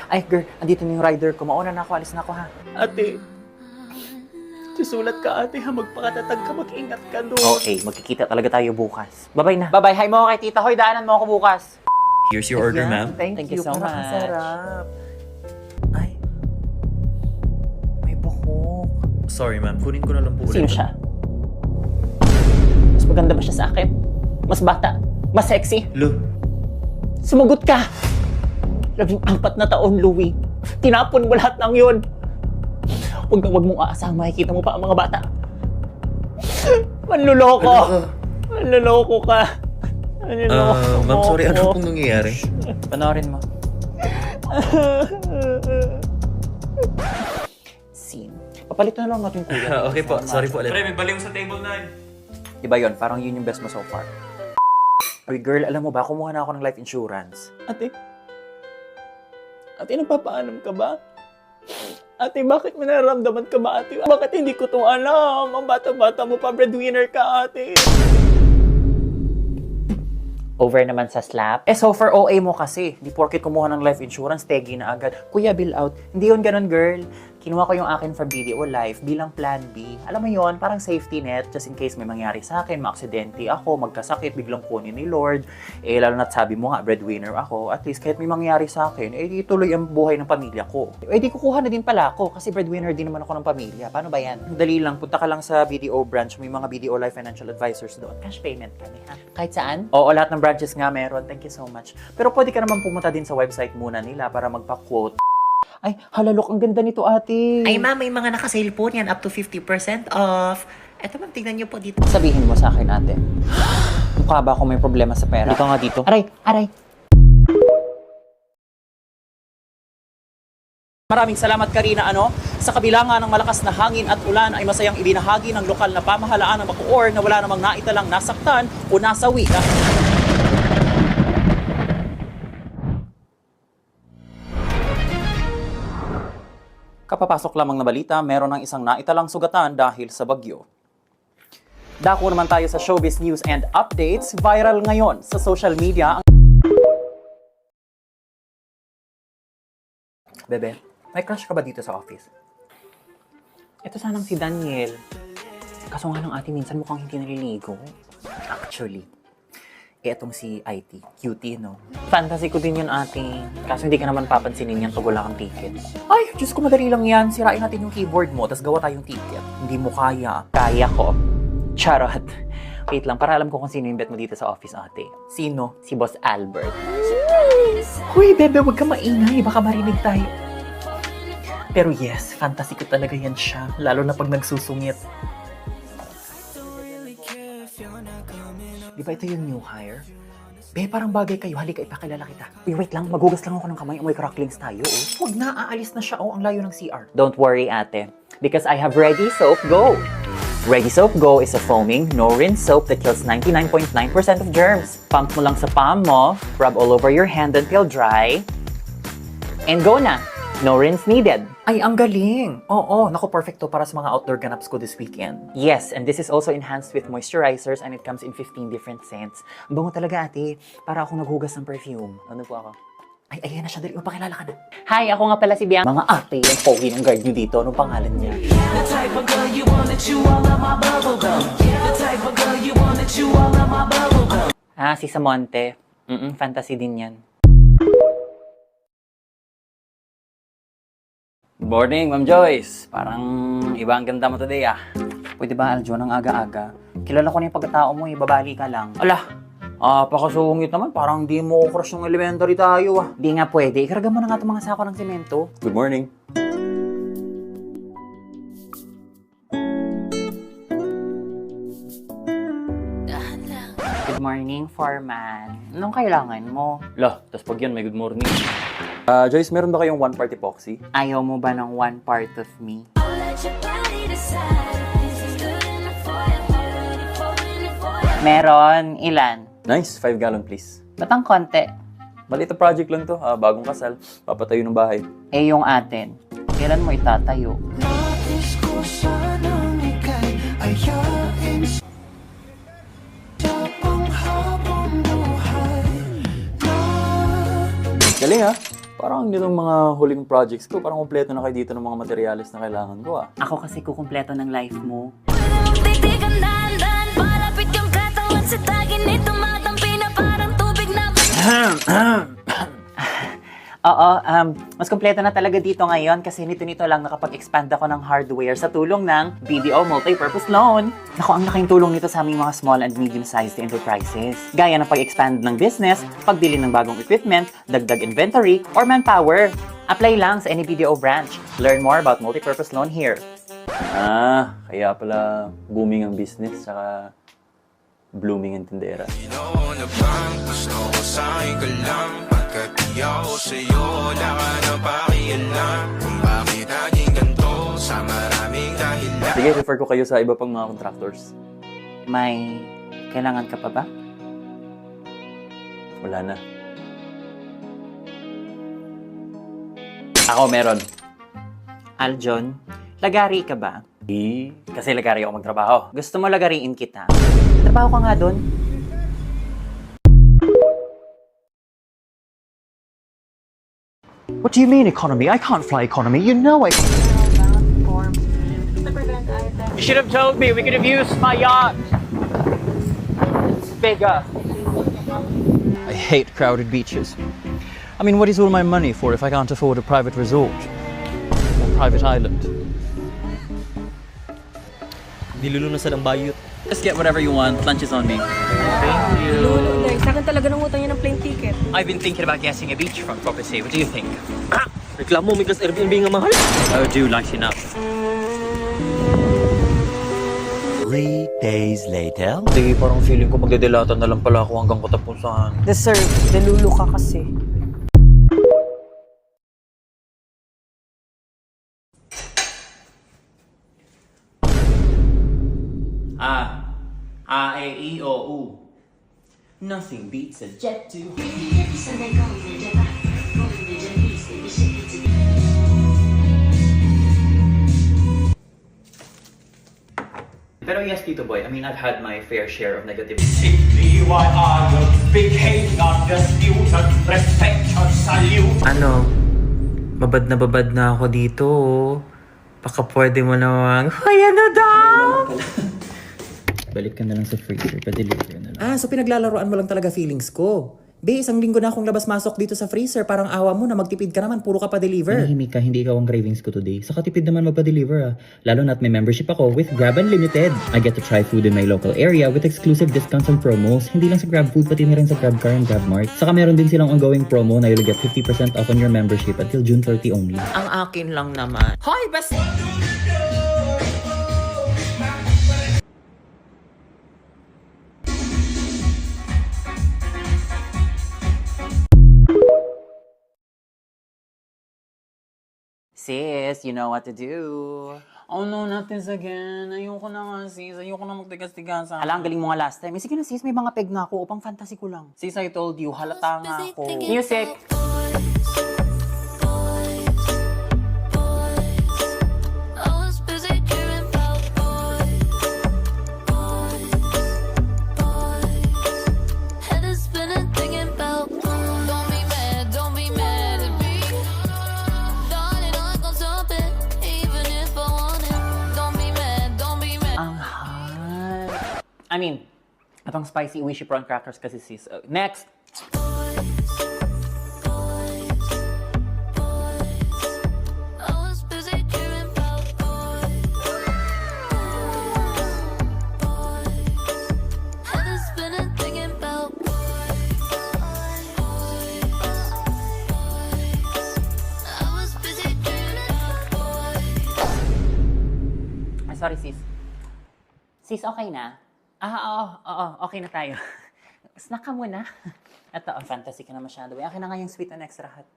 Ay, girl, andito na yung rider ko. Mauna na ako, alis na ako ha. Ate, susulat ka ate ha, magpakatatag ka, mag-ingat ka doon. Okay, magkikita talaga tayo bukas. Bye-bye na. Bye-bye. Hi mo kay tita. Hoy, daanan mo ako bukas. Here's your order, Ayan, ma'am. Thank you so much. Sarap. Ay, may buhok. Sorry, ma'am. Kunin ko na lang po ulit. Sino siya? Mas maganda ba siya sa akin? Mas bata? Mas sexy? Lo, Sumagot ka! 14 na taon, Louie. Tinapon mo lahat ng yun. Huwag mong aasahang makikita mo pa ang mga bata. Manluloko! Manluloko ka! Manluloko ma'am, sorry. mo Ano ako. pong nangyayari? Panorin mo. Scene. Papalit na lang natin kuya. Okay po. Sorry po ulit. Pre, may baliw sa table 9. Diba yun? Parang yun yung best mo so far. Uy, girl, alam mo ba? Kumuha na ako ng life insurance. Ate? Ate, nagpapaalam ka ba? Ate, bakit may nararamdaman ka ba, ate? Bakit hindi ko to alam? Ang bata-bata mo pa, breadwinner ka, ate. Over naman sa slap. So for OA mo kasi, di porket kumuha ng life insurance, tegi na agad. Kuya, bill out. Hindi yun ganun, girl. Kinuha ko yung akin for BDO Life bilang plan B. Alam mo yon, parang safety net, just in case may mangyari sa akin, maaksidente ako, magkasakit, biglang kunin ni Lord. Lalo na't sabi mo nga, breadwinner ako. At least kahit may mangyari sa akin, di tuloy ang buhay ng pamilya ko. Di kukuha na din pala ako kasi breadwinner din naman ako ng pamilya. Paano ba yan? Dali lang, punta ka lang sa BDO branch, may mga BDO Life Financial Advisors doon. Cash payment kami, ha? Kahit saan? Oo, lahat ng branches nga meron. Thank you so much. Pero pwede ka naman pumunta din sa website muna nila para magpa-quote. Ay, halalok, ang ganda nito, ate. Ay ma'am, may mga naka-sale po niyan, up to 50% off. Eto ma'am, tignan niyo po dito. Sabihin mo sa akin, ate. Mukha ba ako may problema sa pera? Dito nga dito. Aray, aray. Maraming salamat Karina, sa kabila nga ng malakas na hangin at ulan ay masayang ibinahagi ng lokal na pamahalaan ng Bacoor na wala namang naitalang nasaktan o nasawi. Kapapasok lamang na balita, meron ng isang naitalang sugatan dahil sa bagyo. Dako naman tayo sa showbiz news and updates. Viral ngayon sa social media ang... Bebe, may crush ka ba dito sa office? Ito sanang si Daniel. Kaso nga lang ate, minsan mukhang hindi naliligo. Actually, etong si IT, cutie, no? Fantasy ko din yun, ate. Kaso hindi ka naman papansinin yan pag wala kang ticket. Ay, Diyos ko, madali lang yan. Sirain natin yung keyboard mo, tapos gawa tayong ticket. Hindi mo kaya. Kaya ko. Charot. Wait lang, para alam ko kung sino yung bet mo dito sa office, ate. Sino? Si Boss Albert. Huy, bebe, wag ka maingay. Baka marinig tayo. Pero yes, fantasy ko talaga yan siya. Lalo na pag nagsusungit. Di ba ito yung new hire? Be, parang bagay kayo. Halika, ipakilala kita. Uy, wait lang. Maghugas lang ako ng kamay. Amoy cracklings tayo, oh. Huwag na, aalis na siya. Oh, ang layo ng CR. Don't worry, ate. Because I have Ready Soap Go. Ready Soap Go is a foaming, no-rinse soap that kills 99.9% of germs. Pump mo lang sa palm mo, rub all over your hand until dry, and go na. No rinse needed. Ay, ang galing. Oo, naku, perfecto para sa mga outdoor ganaps ko this weekend. Yes, and this is also enhanced with moisturizers and it comes in 15 different scents. Ang bango talaga, ate. Para akong naghugas ng perfume. Ano po ako? Ay, ayan na siya. Dali, magpakilala ka na. Hi, ako nga pala si Bianca. Mga ate, yung pogi ng guard nyo dito. Anong pangalan niya? The type of girl you wanna chew all of my bubble gum. The type of girl you wanna chew all of my bubble gum. Si Samonte. Fantasy din yan. Good morning, Ma'am Joyce. Parang iba ang ganda mo today, ah. Pwede ba, Aljo, ng aga-aga? Kilala ko na yung pagkatao mo, babali ka lang. Ala, pakasungit naman. Parang di mo crush ng elementary tayo, ah. Di nga pwede. Ikarga mo na nga itong mga sako ng semento. Good morning. Good morning, foreman. Anong kailangan mo? Lah, tas pag yan, may good morning. Joyce, meron ba kayong one-part epoxy? Ayaw mo ba ng one part of me? Meron. Ilan? Nice. 5 gallon, please. Ba't ang konti? Maliit na project lang to. Bagong kasal. Papatayo ng bahay. Eh yung atin. Kailan mo itatayo? Galing, ha? Parang nitong mga huling projects ko, parang kompleto na kayo dito ng mga materials na kailangan ko ah. Ako kasi kukumpleto ng life mo. Titigan dahan-dahan, palapit yung katawan sa tagin nito matampi na parang tubig na Oo, mas kompleto na talaga dito ngayon kasi nito lang nakapag-expand ako ng hardware sa tulong ng BDO Multi-Purpose Loan. Naku, ang laking tulong nito sa aming mga small and medium-sized enterprises. Gaya ng pag-expand ng business, pagbili ng bagong equipment, dagdag inventory, or manpower. Apply lang sa any BDO branch. Learn more about Multi-Purpose Loan here. Kaya pala booming ang business, saka blooming ang tindera. Noon na bang gusto ko sa'yo ka lang pagkat di ako sa'yo wala ka na pakialam kung bakit naging ganito sa maraming dahilan. Sige, refer ko kayo sa iba pang mga contractors. May kailangan ka pa ba? Wala na. Ako meron. Aljon, lagari ka ba? Kasi lagari ako magtrabaho. Gusto mo lagariin kita? Trabaho ka nga doon. What do you mean economy? I can't fly economy. You know I can't. You should have told me. We could have used my yacht. It's bigger. I hate crowded beaches. I mean, what is all my money for if I can't afford a private resort or private island? Nilulunasan ang bayot. Just get whatever you want. Lunch is on me. Lulu, sa akin talaga nang utang niya ng plane ticket. I've been thinking about getting a beachfront property. What do you think? Reklamo, may class Airbnb nga mahal. I would do like enough. 3 days later. Sige, parang feeling ko magdedelata na lang pala ako hanggang katapusan. Deserve, delulu ka kasi. A-E-I-O-U. Nothing beats a jet to. Pero yes, Tito Boy, I mean, I've had my fair share of negativity. Ano? Babad na ako dito. Baka pwede mo naman. Kaya na daw! Balik ka na lang sa freezer. Pa-deliver na lang. So pinaglalaroan mo lang talaga feelings ko. Be, isang linggo na akong labas-masok dito sa freezer. Parang awa mo na magtipid ka naman. Puro ka pa-deliver. Manahimik ka, hindi ikaw ang cravings ko today. Saka tipid naman magpa-deliver Lalo na't may membership ako with Grab Unlimited. I get to try food in my local area with exclusive discounts and promos. Hindi lang sa Grab Food, pati na rin sa Grab Car and Grab Mart. Saka meron din silang ongoing promo na you'll get 50% off on your membership until June 30 only. Ang akin lang naman. Hoy, bas... Sis, you know what to do. Oh no, not this again. Ayoko na nga, sis. Ayoko na magtigas-tigasan. Alam, galing mo nga last time. Sige na sis, may mga peg na ako upang fantasy ko lang. Sis, I told you, halata nga ako. Music! I mean, itong spicy wishy prawn crackers kasi sis. Next! Sorry sis. Sis, okay na? Oo, okay na tayo. Snack ka muna. Ito, fantasy ka na masyado. Akin na nga yung sweet and extra hot.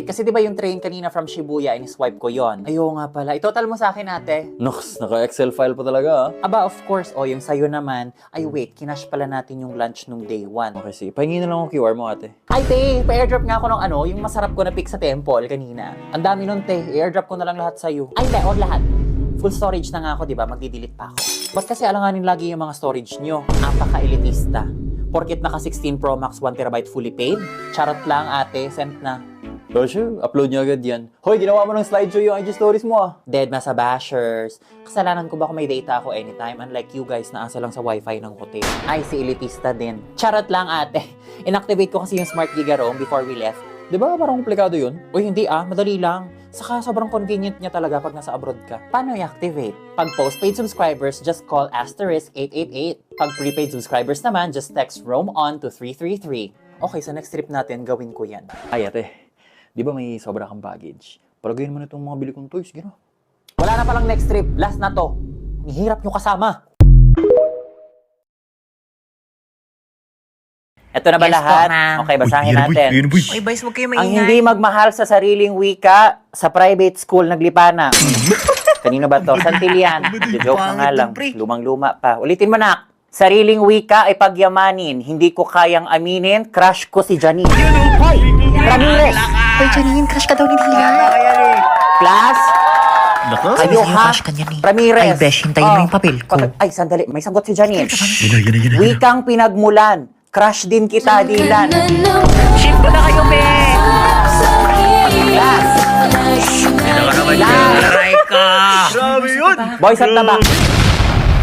malapit. Kasi di ba yung train kanina from Shibuya, in-swipe ko yon. Ayaw nga pala. I-total mo sa akin, ate. Nox, naka-Excel file pa talaga ah. Aba, of course. O, yung sayo naman. Ay, wait. Kinash pala natin yung lunch nung day 1. Okay, sige. Pahingin na lang ang QR mo, ate. Ay, te, pa-airdrop nga ako ng yung masarap ko na pick sa temple kanina. Ang dami nun, te. I-airdrop ko na lang lahat sa'yo. Ay, o lahat. Full storage na nga ako, di ba? Magdi-delete pa ako. Ba't kasi alanganin lagi yung mga storage nyo? Napaka-elitista. Porkit naka 16 Pro Max 1TB fully paid? Charot lang, ate. Sent na. Oh, sure. Upload niyo agad yan. Hoy, ginawa mo ng slideshow yung IG stories mo ah. Dead na sa bashers. Kasalanan ko ba kung may data ako anytime? Unlike you guys na asa lang sa wifi ng hotel. Ay, si elitista din. Charot lang, ate. Inactivate ko kasi yung Smart Giga Roam before we left. Di ba parang komplikado yun? Uy, hindi madali lang. Saka sobrang convenient niya talaga pag nasa abroad ka. Paano i-activate? Pag postpaid subscribers, just call *888. Pag prepaid subscribers naman, just text roam on to 333. Okay, sa next trip natin, gawin ko yan. Ay, ate. Di ba may sobra kang baggage? Palagay mo na itong mga bili kong toys, gano'n. Wala na palang next trip. Last na to. Ang hirap nyo kasama. Ito na ba Yes po, lahat? ma'am. Okay, basahin natin. Uy, boys, huwag kayo Ang maingay. hindi magmahal sa sariling wika, sa private school naglipana. Kanino ba to? Santilian. Joke na nga lang. Lumang-luma pa. Ulitin mo na. Sariling wika ay pagyamanin. Hindi ko kayang aminin. Crush ko si Janine. Hoy! Ramirez! Hoy, Janine, crush ka daw ni Dian. Class! Kayo ha? Ramirez! Ay, besh, hintayin mo yung papel ko. Ay, sandali. May sagot si Janine. Wikang pinagmulan. Crush din kita, Dylan. Ship ko na kayo, be! Class! Aray ka! Boys at tabak.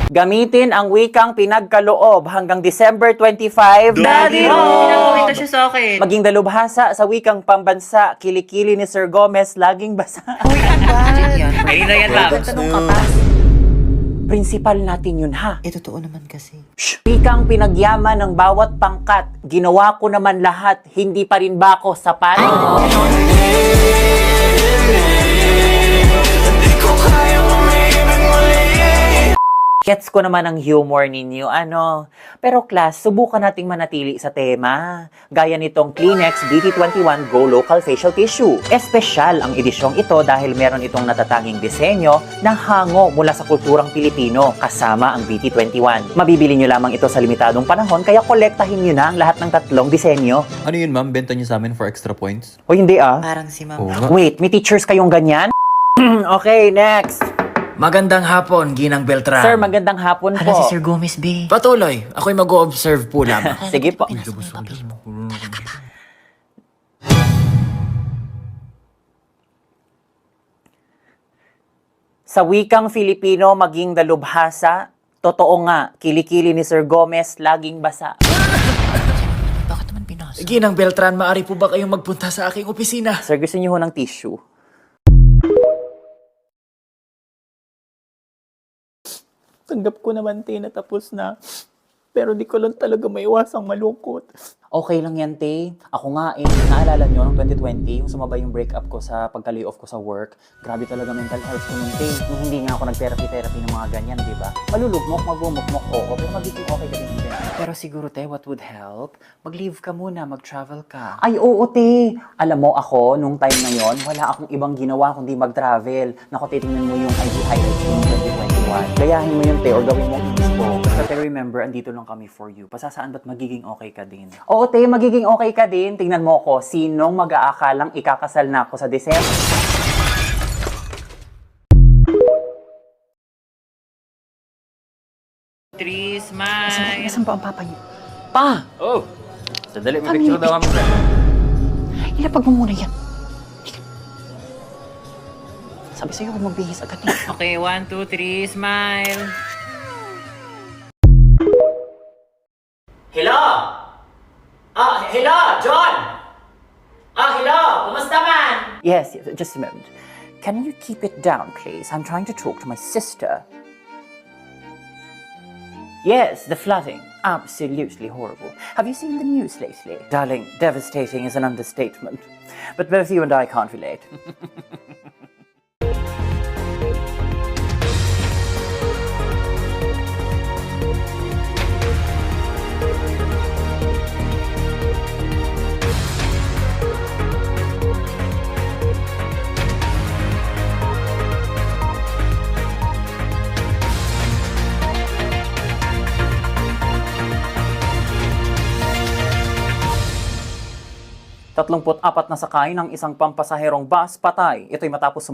Gamitin ang wikang pinagkaloob hanggang December 25. Daddy, pinakwento siya sa akin. Maging dalubhasa sa wikang pambansa, kilikili ni Sir Gomez, laging basa. Kanina yan, love. Principal natin yun, ha? Totoo naman kasi. Wikang pinagyaman ng bawat pangkat, ginawa ko naman lahat, hindi pa rin ba ako sapat? Gets ko naman ang humor ninyo, Pero class, subukan nating manatili sa tema. Gaya nitong Kleenex BT21 Go Local Facial Tissue. Espesyal ang edisyong ito dahil meron itong natatanging disenyo na hango mula sa kulturang Pilipino, kasama ang BT21. Mabibili nyo lamang ito sa limitadong panahon, kaya kolektahin nyo na ang lahat ng 3 disenyo. Ano yun, ma'am? Benta niyo sa amin for extra points? O hindi Parang si ma'am. Oo nga. Wait, may teachers kayong ganyan? Okay, next. Magandang hapon, Ginang Beltran. Sir, magandang hapon po. Hala si Sir Gomez, be. Patuloy, ako'y mag-o-observe po lamang. Sige po. Sa wikang Filipino, maging dalubhasa, totoo nga, kilikili ni Sir Gomez, laging basa. Bakit naman pinasa? Ginang Beltran, maaari po ba kayong magpunta sa aking opisina? Sir, gusto niyo ho ng tissue? Tanggap ko naman, te, na tapos na. Pero di ko lang talaga maiwasang malungkot. Okay lang yan, te. Ako nga, naalala nyo, noong 2020, yung sumabay yung breakup ko sa pagka-layoff ko sa work, grabe talaga mental health ko nun, te. Nung hindi nga ako nag-therapy ng mga ganyan, di ba? Malulugmok, magumukmok, oo, pero magiging okay ka din. Pero siguro, te, what would help? Mag-leave ka muna, mag-travel ka. Ay, oo, te. Alam mo, ako, nung time na yon, wala akong ibang ginawa kundi mag-travel. Naku, titingnan mo yung IG highlights ko noong 2021. Gayahin mo yun, te, or gawin mo gusto. Pero remember, andito lang kami for you. Pasasaan ba't magiging okay ka din? Oo, te, magiging okay ka din. Tingnan mo ko, sinong mag-aakalang ikakasal na ako sa December? Nasaan ba ang papa niyo? Pa! Oh! Sandali, may picture daw kami. Ilapag mo muna yan. Sabi sa'yo, huwag magbihis agad niya. Okay, 1, 2, 3, smile. Hello? Hello, John? Hello, kumusta man? Yes, just a moment. Can you keep it down, please? I'm trying to talk to my sister. Yes, the flooding. Absolutely horrible. Have you seen the news lately? Darling, devastating is an understatement. But both you and I can't relate. 34 na sakay ng isang pampasaherong bus patay. Ito'y matapos